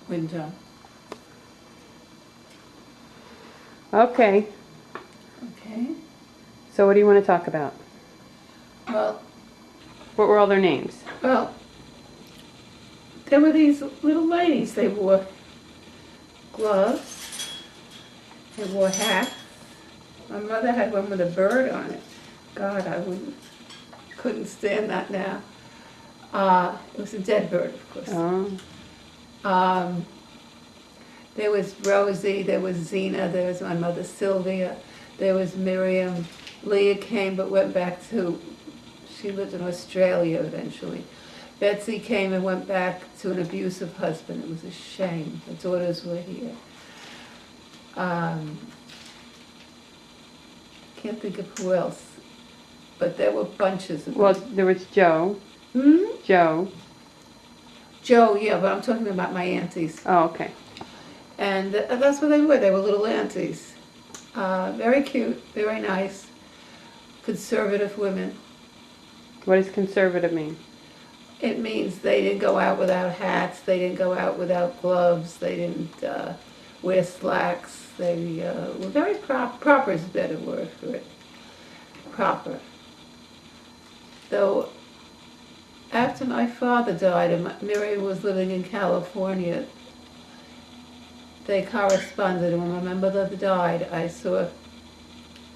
winter. Okay, Okay. so what do you want to talk about? Well, What were all their names? well, there were these little ladies. They wore gloves. They wore hats. My mother had one with a bird on it. God, couldn't stand that now. It was a dead bird, of course. Oh, There was Rosie, there was Zena, there was my mother Sylvia, there was Miriam. Leah came but went back to, she lived in Australia eventually. Betsy came and went back to an abusive husband. It was a shame. The daughters were here. Can't think of who else, but there were bunches of them. well, there was Joe. Joe. Joe, yeah, but I'm talking about my aunties. Oh, okay. And that's what they were. They were little aunties. Very cute, very nice, conservative women. What does conservative mean? It means they didn't go out without hats, they didn't go out without gloves, they didn't wear slacks. They were very proper is a better word for it. Proper. Though after my father died and Mary was living in California, they corresponded, and when my mother died, I saw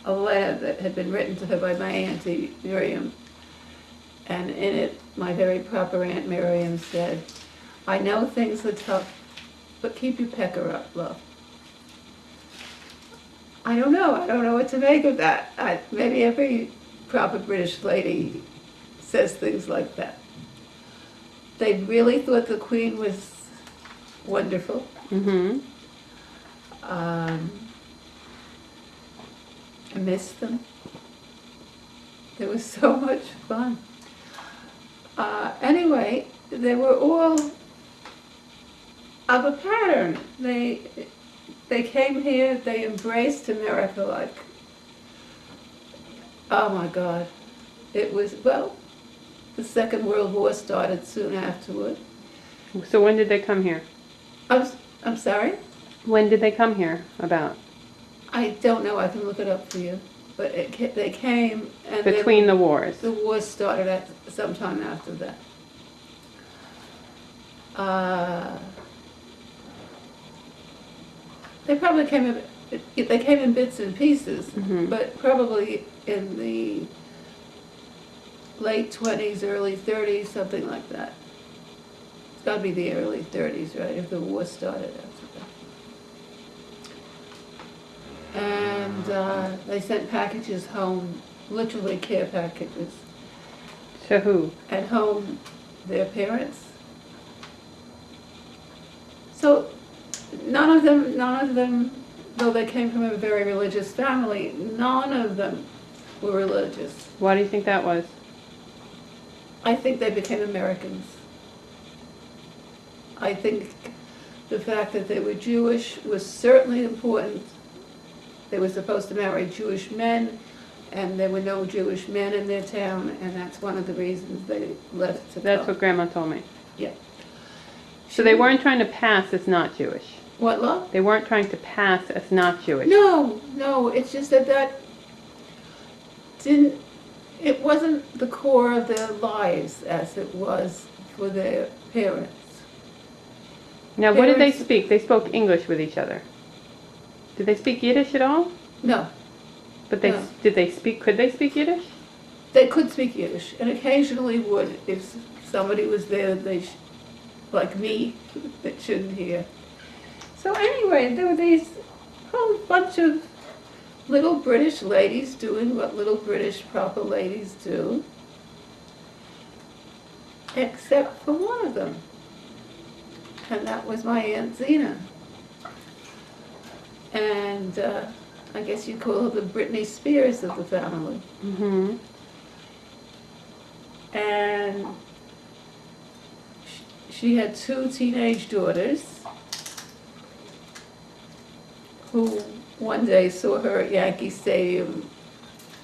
a letter that had been written to her by my auntie Miriam, and in it, my very proper Aunt Miriam said, "I know things are tough, but keep your pecker up, love." I don't know what to make of that. Maybe every proper British lady says things like that. They really thought the Queen was wonderful. Mm-hmm. I missed them. It was so much fun. Anyway, they were all of a pattern. They came here, they embraced America like, oh my God. It was, well, the Second World War started soon afterward. So when did they come here? I'm sorry? When did they come here about? I don't know, I can look it up for you. But they came and Between the wars. The war started at sometime after that. They probably came in bits and pieces, but probably in the late 20s, early 30s, something like that. It's got to be the early 30s, right, if the war started after that. And they sent packages home, literally care packages. To who? At home, their parents. So none of them, though they came from a very religious family, none of them were religious. Why do you think that was? I think they became Americans. I think the fact that they were Jewish was certainly important. They were supposed to marry Jewish men, and there were no Jewish men in their town, and that's one of the reasons they left to go. That's what Grandma told me. Yeah. So they weren't trying to pass as not Jewish. What, love? They weren't trying to pass as not Jewish. No, it's just that it wasn't the core of their lives as it was for their parents. Now, what did they speak? They spoke English with each other. Did they speak Yiddish at all? No. But No. Could they speak Yiddish? They could speak Yiddish, and occasionally would if somebody was there that like me, that shouldn't hear. So anyway, there were these whole bunch of little British ladies doing what little British proper ladies do, except for one of them, and that was my Aunt Zena. And I guess you'd call her the Britney Spears of the family. Mm-hmm. And she had two teenage daughters who one day saw her at Yankee Stadium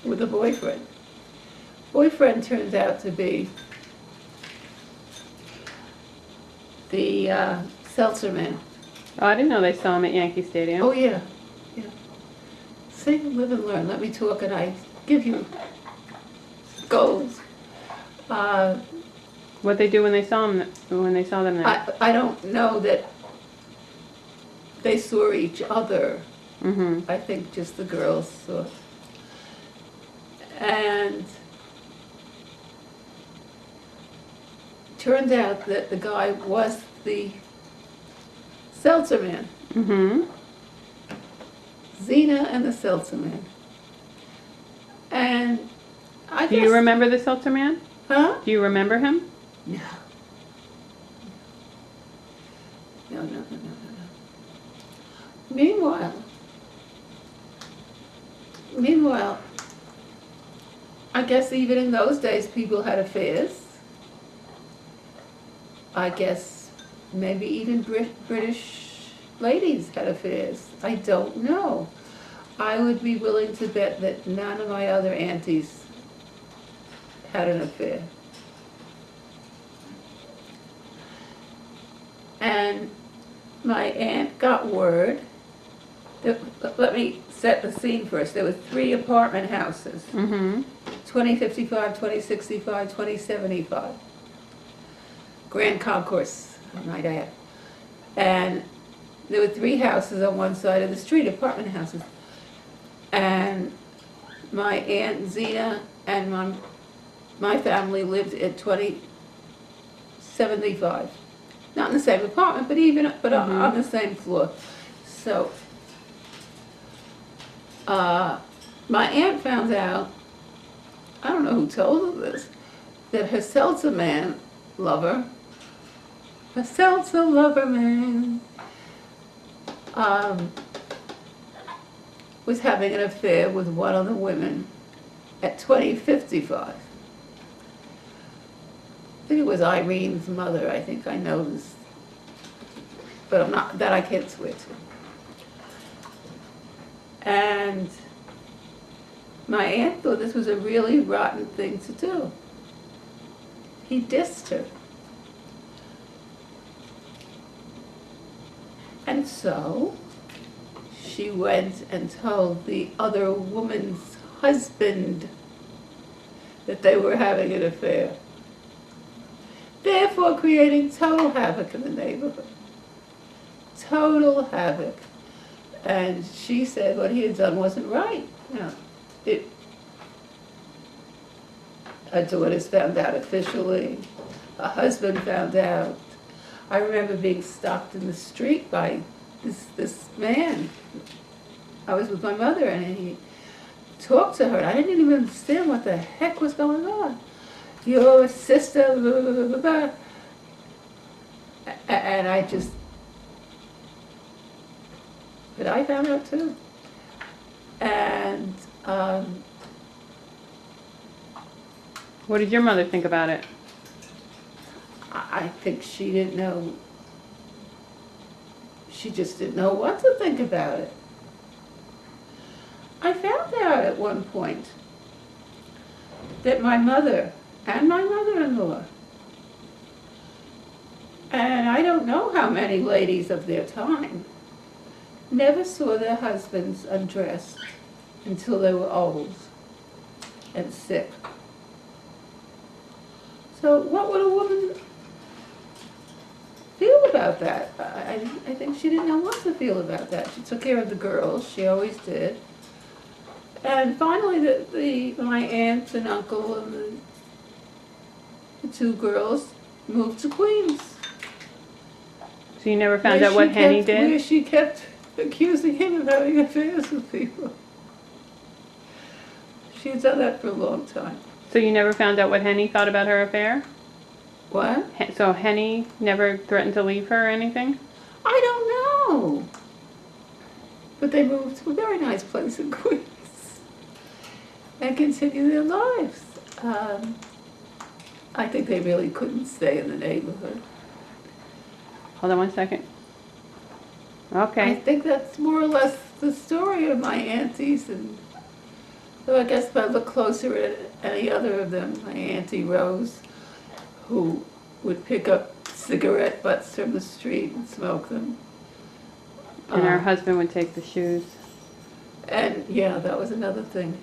with a boyfriend. Boyfriend turned out to be the Seltzer man. Oh, I didn't know they saw him at Yankee Stadium. Oh, yeah, yeah. See, live and learn. Let me talk and I give you goals. What they do when they saw him, when they saw them there? I don't know that they saw each other. Mm-hmm. I think just the girls saw. And turned out that the guy was the Seltzer man. Mm-hmm. Zena and the Seltzer man. And I Do guess... you remember the Seltzer man? Huh? Do you remember him? No. No. Meanwhile, I guess even in those days people had affairs. I guess maybe even British ladies had affairs. I don't know. I would be willing to bet that none of my other aunties had an affair. And my aunt got word. Let me set the scene first. There were 3 apartment houses. Mm-hmm. 2055, 2065, 2075. Grand Concourse, I might add. And there were 3 houses on one side of the street, apartment houses. And my Aunt Zena and my family lived at 2075. Not in the same apartment, but on the same floor. So, my aunt found out, I don't know who told her this, that her Seltzer man lover, her Seltzer lover man, was having an affair with one of the women at 2055. I think it was Irene's mother, I think I know this, but I'm not, that I can't swear to. And my aunt thought this was a really rotten thing to do. He dissed her. And so she went and told the other woman's husband that they were having an affair, therefore creating total havoc in the neighborhood. Total havoc. And she said what he had done wasn't right. No, her daughters found out officially. Her husband found out. I remember being stopped in the street by this man. I was with my mother and he talked to her and I didn't even understand what the heck was going on. Your sister, blah, blah, blah, blah. And I just, but I found out too. And What did your mother think about it? I think she didn't know, she just didn't know what to think about it. I found out at one point that my mother and my mother-in-law, and I don't know how many ladies of their time, never saw their husbands undressed until they were old and sick. So what would a woman feel about that? I think she didn't know what to feel about that. She took care of the girls, she always did. And finally my aunt and uncle and the 2 girls moved to Queens. So you never found out what Henny did? Where she kept accusing him of having affairs with people. She had done that for a long time. So you never found out what Henny thought about her affair? What? So Henny never threatened to leave her or anything? I don't know. But they moved to a very nice place in Queens and continue their lives. I think they really couldn't stay in the neighborhood. Hold on one second. I Okay. think that's more or less the story of my aunties, and so I guess if I look closer at any other of them, my Auntie Rose, who would pick up cigarette butts from the street and smoke them. And her husband would take the shoes. And yeah, that was another thing.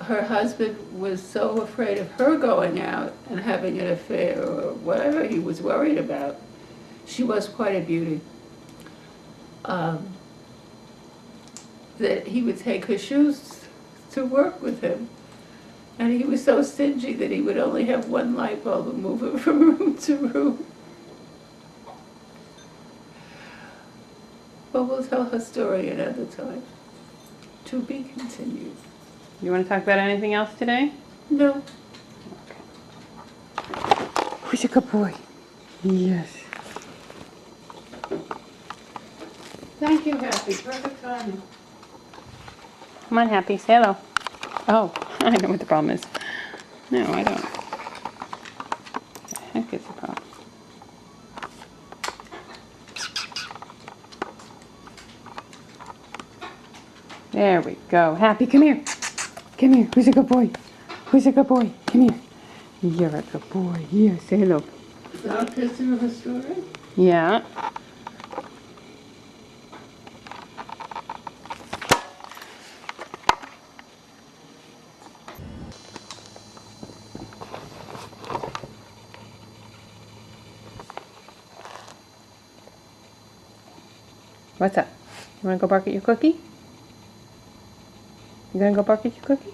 Her husband was so afraid of her going out and having an affair or whatever he was worried about. She was quite a beauty. That he would take her shoes to work with him. And he was so stingy that he would only have one light bulb and move it from room to room. But we'll tell her story another time. To be continued. You want to talk about anything else today? No. Who's a good boy? Yes. Thank you, Happy. Perfect timing. Come on, Happy. Say hello. Oh, I know what the problem is. No, I don't. What the heck is the problem? There we go. Happy, come here. Come here. Who's a good boy? Who's a good boy? Come here. You're a good boy. Yeah, say hello. Is that a picture of a story? Yeah. What's up? You want to go bark at your cookie? You gonna go bark at your cookie?